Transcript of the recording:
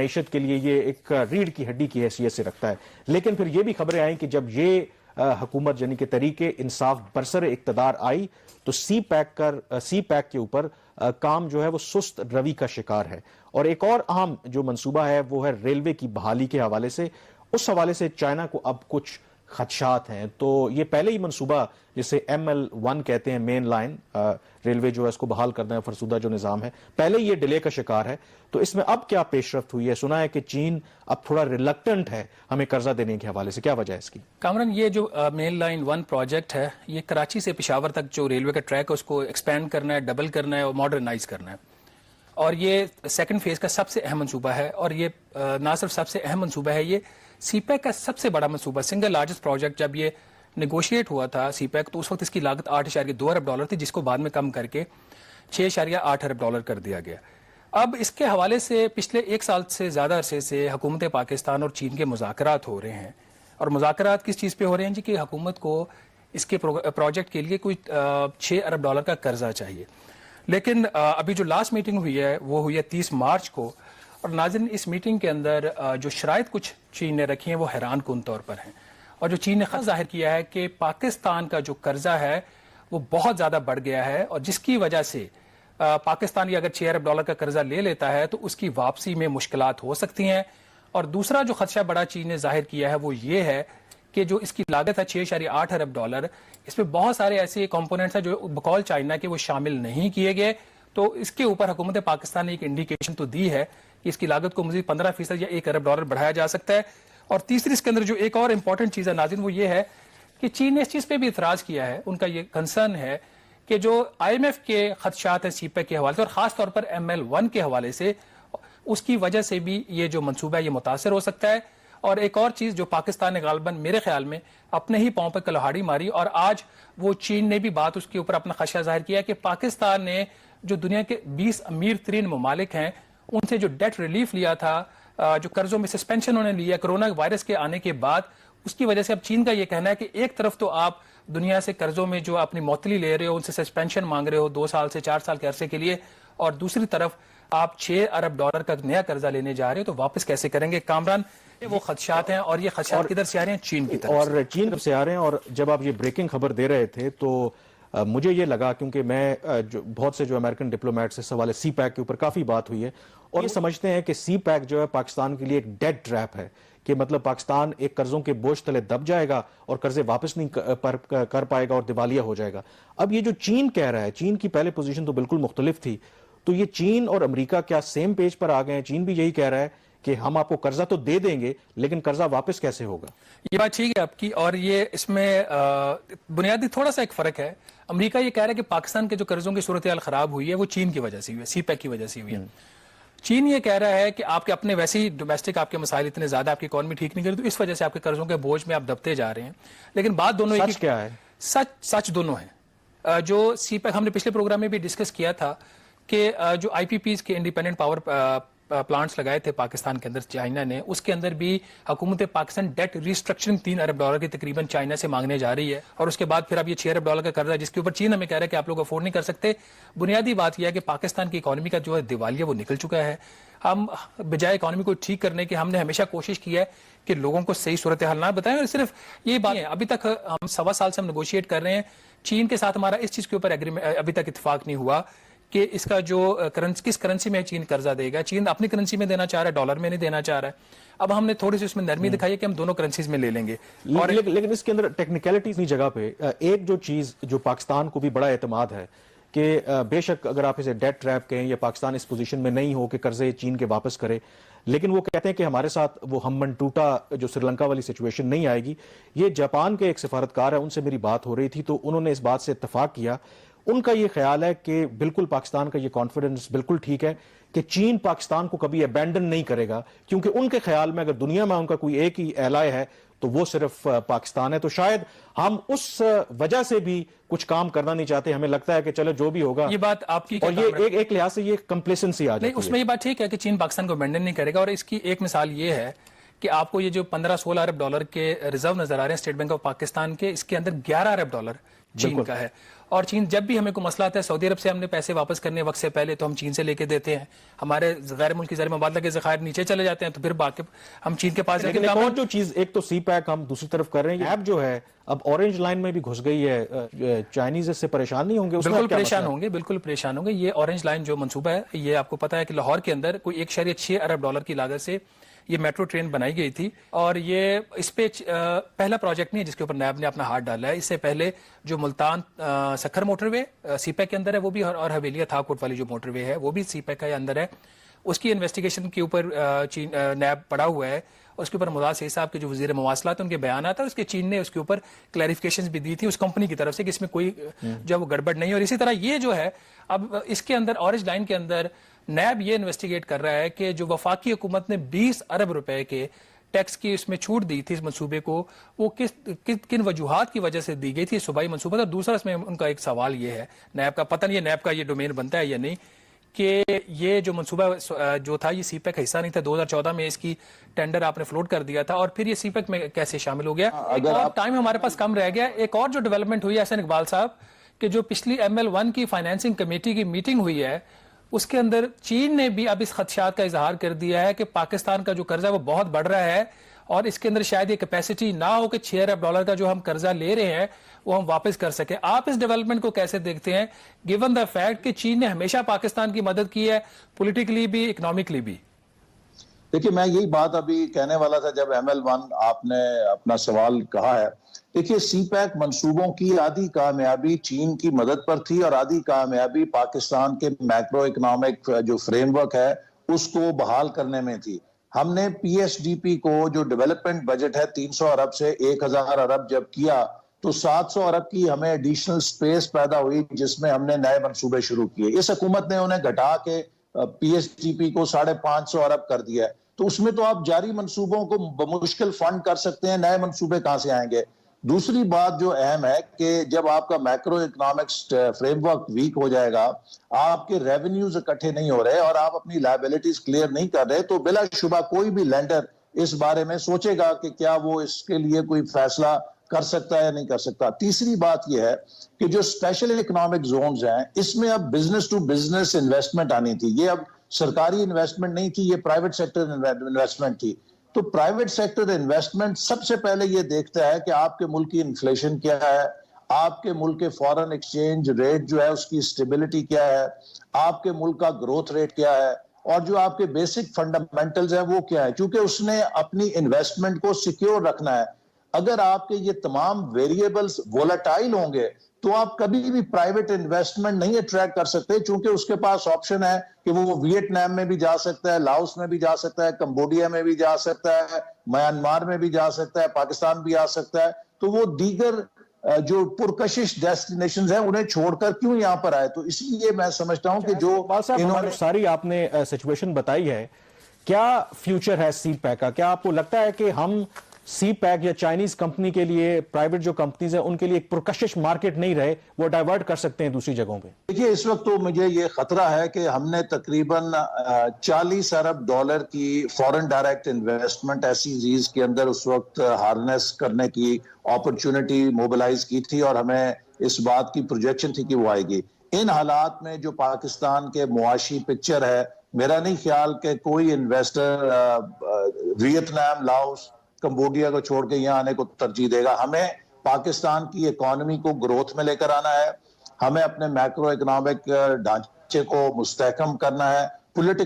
معیشت کے لیے یہ ایک ریڑھ کی ہڈی کی حیثیت سے رکھتا ہے. لیکن پھر یہ بھی خبریں آئیں کہ جب یہ حکومت یعنی کہ تحریک انصاف برسر اقتدار آئی تو سی پیک کے اوپر کام جو ہے وہ سست روی کا شکار ہے. اور ایک اور اہم جو منصوبہ ہے وہ ہے ریلوے کی بحالی کے حوالے سے. اس حوالے سے چائنا کو اب کچھ خدشات ہیں. تو یہ پہلے ہی منصوبہ جسے ML1 کہتے ہیں، مین لائن ریلوے جو ہے اس کو بحال کرنا ہے، فرسودہ جو نظام ہے، پہلے یہ ڈیلے کا شکار ہے. تو اس میں اب کیا پیش رفت ہوئی ہے؟ سنا ہے کہ چین اب تھوڑا ریلکٹنٹ ہے ہمیں قرضہ دینے کے حوالے سے، کیا وجہ ہے اس کی؟ کامران، یہ جو مین لائن 1 پروجیکٹ ہے، یہ کراچی سے پشاور تک جو ریلوے کا ٹریک ہے اس کو ایکسپینڈ کرنا ہے، ڈبل کرنا ہے اور ماڈرنائز کرنا ہے. اور یہ سیکنڈ فیز کا سب سے اہم منصوبہ ہے. اور یہ نہ صرف سب سے اہم منصوبہ ہے، یہ سی پیک کا سب سے بڑا منصوبہ، سنگل لارجسٹ پروجیکٹ. جب یہ نیگوشیٹ ہوا تھا سی پیک تو اس وقت اس کی لاگت $8.2 ارب تھی، جس کو بعد میں کم کر کے $6.8 ارب کر دیا گیا. اب اس کے حوالے سے پچھلے 1 سال سے زیادہ عرصے سے حکومت پاکستان اور چین کے مذاکرات ہو رہے ہیں. اور مذاکرات کس چیز پہ ہو رہے ہیں جی؟ کہ حکومت کو اس کے پروجیکٹ کے لیے کوئی $6 ارب کا قرضہ چاہیے. لیکن ابھی جو لاسٹ میٹنگ ہوئی ہے وہ ہوئی ہے 30 مارچ کو. اور ناظرین، اس میٹنگ کے اندر جو شرائط کچھ چین نے رکھی ہیں وہ حیران کن طور پر ہیں. اور جو چین نے خط ظاہر کیا ہے کہ پاکستان کا جو قرضہ ہے وہ بہت زیادہ بڑھ گیا ہے، اور جس کی وجہ سے پاکستان یہ اگر $6 ارب کا قرضہ لے لیتا ہے تو اس کی واپسی میں مشکلات ہو سکتی ہیں. اور دوسرا جو خدشہ بڑا چین نے ظاہر کیا ہے وہ یہ ہے کہ جو اس کی لاگت ہے $6.8 ارب، اس میں بہت سارے ایسے کمپوننٹس ہیں جو بقول چائنا کے وہ شامل نہیں کیے گئے. تو اس کے اوپر حکومت پاکستان نے ایک انڈیکیشن تو دی ہے کہ اس کی لاگت کو مزید 15% یا $1 ارب بڑھایا جا سکتا ہے. اور تیسری اس کے اندر جو ایک اور امپورٹنٹ چیز ہے ناظرین، وہ یہ ہے کہ چین نے اس چیز پہ بھی اعتراض کیا ہے. ان کا یہ کنسرن ہے کہ جو IMF کے خدشات ہیں سی پیک کے حوالے سے اور خاص طور پر ML1 کے حوالے سے، اس کی وجہ سے بھی یہ جو منصوبہ ہے یہ متاثر ہو سکتا ہے. اور ایک اور چیز جو پاکستان نے غالباً میرے خیال میں اپنے ہی پاؤں پہ کلہاڑی ماری، اور آج وہ چین نے بھی بات اس کے اوپر اپنا خدشہ ظاہر کیا کہ پاکستان نے جو دنیا کے 20 امیر ترین ممالک ہیں ان سے جو ڈیٹ ریلیف لیا تھا، جو قرضوں میں سسپینشن انہوں نے لیا کرونا وائرس کے آنے کے بعد، اس کی وجہ سے اب چین کا یہ کہنا ہے کہ ایک طرف تو آپ دنیا سے قرضوں میں جو اپنی معطلی لے رہے ہو، ان سے سسپینشن مانگ رہے ہو 2 سال سے 4 سال کے عرصے کے لیے، اور دوسری طرف آپ $6 ارب کا نیا قرضہ لینے جا رہے ہو تو واپس کیسے کریں گے؟ کامران، وہ خدشات ہیں، اور یہ خدشات کدھر سے آ رہے ہیں؟ چین کی طرف اور چین طرف سے آ رہے ہیں. اور جب آپ یہ بریکنگ خبر دے رہے تھے تو مجھے یہ لگا، کیونکہ میں بہت سے جو امریکن ڈپلومیٹس اس حوالے سی پیک کے اوپر کافی بات ہوئی ہے، اور یہ سمجھتے ہیں کہ سی پیک جو ہے پاکستان کے لیے ایک ڈیڈ ٹریپ ہے، کہ مطلب پاکستان ایک قرضوں کے بوجھ تلے دب جائے گا اور قرضے واپس نہیں کر پائے گا اور دیوالیہ ہو جائے گا. اب یہ جو چین کہہ رہا ہے، چین کی پہلے پوزیشن تو بالکل مختلف تھی، تو یہ چین اور امریکہ کیا سیم پیج پر آ گئے ہیں؟ چین بھی یہی کہہ رہا ہے کہ ہم آپ کو قرضہ تو دے دیں گے لیکن قرضہ واپس کیسے ہوگا؟ یہ بات ٹھیک ہے آپ کی، اور یہ اس میں بنیادی تھوڑا سا ایک فرق ہے. امریکہ یہ کہہ رہا ہے کہ پاکستان کے جو قرضوں کی صورتحال خراب ہوئی ہے وہ چین کی وجہ سے ہوئی ہے، سی پیک کی وجہ سے ہوئی ہے. چین یہ کہہ رہا ہے کہ آپ کے اپنے ویسے ہی ڈومیسٹک آپ کے مسائل اتنے زیادہ، آپ کی اکانومی ٹھیک نہیں کر رہی، تو اس وجہ سے آپ کے قرضوں کے بوجھ میں آپ دبتے جا رہے ہیں. لیکن بات دونوں سچ کیا ہے؟ سچ دونوں ہیں. جو سی پیک ہم نے پچھلے پروگرام میں بھی ڈسکس کیا تھا کہ جو IPPs کے انڈیپینڈنٹ پاور پلانٹس لگائے تھے پاکستان کے اندر چائنا نے، اس کے اندر بھی حکومت پاکستان ڈیٹ ریسٹرکچرنگ $3 ارب کی تقریباً چائنا سے مانگنے جا رہی ہے. اور اس کے بعد پھر اب یہ $6 ارب کا قرضہ ہے جس کے اوپر چین ہمیں کہہ رہا ہے کہ آپ لوگ افورڈ نہیں کر سکتے. بنیادی بات یہ ہے کہ پاکستان کی اکانومی کا جو ہے دیوالیہ وہ نکل چکا ہے. ہم بجائے اکانومی کو ٹھیک کرنے کے ہم نے ہمیشہ کوشش کی ہے کہ لوگوں کو صحیح صورتحال نہ بتائیں. اور صرف یہ بات ہے، ابھی تک ہم 1.25 سال سے ہم نیگوشیٹ کر رہے ہیں. چین کے ساتھ ہمارا اس چیز کے اوپر ابھی تک اتفاق نہیں ہوا کہ اس کا جو کس کرنسی میں چین قرضہ دے گا. چین اپنی کرنسی میں دینا چاہ رہا ہے، ڈالر میں نہیں دینا چاہ رہا ہے. اب ہم نے تھوڑی سی اس میں نرمی دکھائی ہے کہ ہم دونوں کرنسیز میں لے لیں گے. اور لیکن اس کے اندر ٹیکنیکلٹیز کی جگہ پہ ایک جو چیز جو پاکستان کو بھی بڑا اعتماد ہے کہ بے شک اگر آپ اسے ڈیٹ ٹریپ کہیں یا پاکستان اس پوزیشن میں نہیں ہو کہ قرضے چین کے واپس کرے، لیکن وہ کہتے ہیں کہ ہمارے ساتھ وہ ہم من ٹوٹا جو سری لنکا والی سچویشن نہیں آئے گی. یہ جاپان کے ایک سفارتکار ہے، ان سے میری بات ہو رہی تھی تو انہوں نے اس بات سے اتفاق کیا. ان کا یہ خیال ہے کہ بالکل پاکستان کا یہ کانفیڈنس بالکل ٹھیک ہے کہ چین پاکستان کو کبھی ابینڈن نہیں کرے گا، کیونکہ ان کے خیال میں اگر دنیا میں ان کا کوئی ایک ہی ایلائے ہے تو وہ صرف پاکستان ہے. تو شاید ہم اس وجہ سے بھی کچھ کام کرنا نہیں چاہتے، ہمیں لگتا ہے کہ چلو جو بھی ہوگا. یہ بات آپ کی، اور یہ ایک لحاظ سے یہ کمپلیسنسی آ جاتی ہے. اس میں یہ بات ٹھیک ہے کہ چین پاکستان کو ابینڈن نہیں کرے گا. اور اس کی ایک مثال یہ ہے کہ آپ کو یہ جو 15-16 ارب ڈالر کے ریزرو نظر آ رہے ہیں اسٹیٹ بینک آف پاکستان کے، اس کے اندر 11 ارب ڈالر چین کا ہے. اور چین جب بھی ہمیں کوئی مسئلہ آتا ہے، سعودی عرب سے ہم نے پیسے واپس کرنے وقت سے پہلے تو ہم چین سے لے کے دیتے ہیں، ہمارے غیر ملکی زر مبادلہ کے ذخائر نیچے چلے جاتے ہیں تو پھر باقی ہم چین کے پاس جاتے ہیں. اور جو چیز ایک تو سی پیک ہم دوسری طرف کر رہے ہیں، ایپ جو ہے اب اورنج لائن میں بھی گھس گئی ہے، چائنیز اس سے پریشان نہیں ہوں گے؟ بالکل پریشان ہوں گے، بالکل پریشان ہوں گے. یہ اورنج لائن جو منصوبہ ہے، یہ آپ کو پتا ہے کہ لاہور کے اندر کوئی 1.6 ارب ڈالر کی لاگت سے یہ میٹرو ٹرین بنائی گئی تھی، اور یہ اس پہ پہلا پروجیکٹ نہیں ہے جس کے اوپر نیب نے اپنا ہاتھ ڈالا ہے. اس سے پہلے جو ملتان سکھر موٹر وے سی پیک کے اندر ہے وہ بھی، اور حویلیہ تھاکوٹ والی جو موٹر وے ہے وہ بھی سی پیک کے اندر ہے. اس کی انویسٹیگیشن کے اوپر نیب پڑا ہوا ہے. اس کے اوپر مراد سعید صاحب کے جو وزیر مواصلات ان کے بیانات ہیں، اس کے چین نے اس کے اوپر کلیریفیکیشنز بھی دی تھی اس کمپنی کی طرف سے کہ اس میں کوئی جو وہ گڑبڑ نہیں. اور اسی طرح یہ جو ہے اب اس کے اندر اورنج لائن کے اندر نیب یہ انویسٹیگیٹ کر رہا ہے کہ جو وفاقی حکومت نے 20 ارب روپے کے ٹیکس کی اس میں چھوٹ دی تھی اس منصوبے کو، وہ کن وجوہات کی وجہ سے دی گئی تھی صوبائی منصوبہ. اور دوسرا اس میں ان کا ایک سوال یہ ہے، نیب کا پتہ نہیں نیب کا یہ ڈومین بنتا ہے یا نہیں، کہ یہ جو منصوبہ جو تھا یہ سی پیک کا حصہ نہیں تھا. 2014 میں اس کی ٹینڈر آپ نے فلوٹ کر دیا تھا، اور پھر یہ سی پیک میں کیسے شامل ہو گیا؟ ایک اور ٹائم ہمارے پاس کم رہ گیا. ایک اور جو ڈیولپمنٹ ہوئی ہے احسن اقبال صاحب، کہ جو پچھلی ML1 کی فائنینسنگ کمیٹی کی میٹنگ ہوئی ہے، اس کے اندر چین نے بھی اب اس خدشات کا اظہار کر دیا ہے کہ پاکستان کا جو قرضہ ہے وہ بہت بڑھ رہا ہے، اور اس کے اندر شاید یہ کیپیسٹی نہ ہو کہ 6 ارب ڈالر کا جو ہم قرضہ لے رہے ہیں وہ ہم واپس کر سکیں. آپ اس ڈیولپمنٹ کو کیسے دیکھتے ہیں گیون دا فیکٹ کہ چین نے ہمیشہ پاکستان کی مدد کی ہے، پولیٹیکلی بھی، اکنامکلی بھی؟ دیکھیے میں یہی بات ابھی کہنے والا تھا جب ML1 آپ نے اپنا سوال کہا ہے. دیکھیے سی پیک منصوبوں کی آدھی کامیابی چین کی مدد پر تھی، اور آدھی کامیابی پاکستان کے میکرو اکنامک جو فریم ورک ہے اس کو بحال کرنے میں تھی. ہم نے PSDP کو جو ڈیولپمنٹ بجٹ ہے 300 ارب سے 1000 ارب جب کیا تو 700 ارب کی ہمیں ایڈیشنل سپیس پیدا ہوئی جس میں ہم نے نئے منصوبے شروع کیے. اس حکومت نے انہیں گھٹا کے PSDP کو 550 ارب کر دیا ہے. تو اس میں تو آپ جاری منصوبوں کو بمشکل فنڈ کر سکتے ہیں، نئے منصوبے کہاں سے آئیں گے؟ دوسری بات جو اہم ہے کہ جب آپ کا macroeconomics framework weak ہو جائے گا، آپ کے ریونیوز اکٹھے نہیں ہو رہے اور آپ اپنی لائبلٹیز کلیئر نہیں کر رہے، تو بلا شبہ کوئی بھی لینڈر اس بارے میں سوچے گا کہ کیا وہ اس کے لیے کوئی فیصلہ کر سکتا ہے یا نہیں کر سکتا. تیسری بات یہ ہے کہ جو اسپیشل اکنامک زونز ہیں اس میں اب بزنس ٹو بزنس انویسٹمنٹ آنی تھی. یہ اب سرکاری انویسٹمنٹ نہیں تھی، یہ پرائیویٹ سیکٹر انویسٹمنٹ تھی. تو پرائیویٹ سیکٹر انویسٹمنٹ سب سے پہلے یہ دیکھتا ہے کہ آپ کے ملک کی انفلیشن کیا ہے، آپ کے ملک کے فورن ایکسچینج ریٹ جو ہے اس کی اسٹیبلٹی کیا ہے، آپ کے ملک کا گروتھ ریٹ کیا ہے، اور جو آپ کے بیسک فنڈامنٹلز ہیں وہ کیا ہے. چونکہ اس نے اپنی انویسٹمنٹ کو سیکیور رکھنا ہے. اگر آپ کے یہ تمام ویریبلز وولٹائل ہوں گے تو آپ کبھی بھی پرائیویٹ انویسٹمنٹ نہیں اٹریکٹ کر سکتے، چونکہ اس کے پاس آپشن ہے کہ وہ ویتنام میں بھی جا سکتا ہے، لاؤس میں بھی جا سکتا ہے، کمبوڈیا میں بھی جا سکتا ہے، میانمار میں بھی جا سکتا ہے، پاکستان بھی آ سکتا ہے. تو وہ دیگر جو پرکشش ڈیسٹینیشنز ہیں انہیں چھوڑ کر کیوں یہاں پر آئے؟ تو اس لیے میں سمجھتا ہوں کہ جو انہوں نے ساری آپ نے سچویشن بتائی ہے، کیا فیوچر ہے سی پیک کا؟ کیا آپ کو لگتا ہے کہ ہم سی پیک یا چائنیز کمپنی کے لیے، پرائیویٹ جو کمپنیز ہیں ان کے لیے ایک پرکشش مارکیٹ نہیں رہے، وہ ڈائیورٹ کر سکتے ہیں دوسری جگہوں پہ؟ دیکھیے اس وقت تو مجھے یہ خطرہ ہے کہ ہم نے تقریباً 40 ارب ڈالر کی فورن ڈائریکٹ انویسٹمنٹ ایسی چیز کے اندر اس وقت ہارنس کرنے کی اپرچونٹی موبلائز کی تھی، اور ہمیں اس بات کی پروجیکشن تھی کہ وہ آئے گی. ان حالات میں جو پاکستان کے معاشی پکچر ہے، میرا نہیں خیال کہ کوئی انویسٹر ویتنام، لاؤس، کمبوڈیا کو چھوڑ کے یہاں آنے کو ترجیح دے گا. ہمیں پاکستان کی اکانومی کو گروتھ میں لے کر آنا ہے، ہمیں اپنے میکرو اکنامک ڈھانچے کو مستحکم کرنا ہے. پولیٹیکل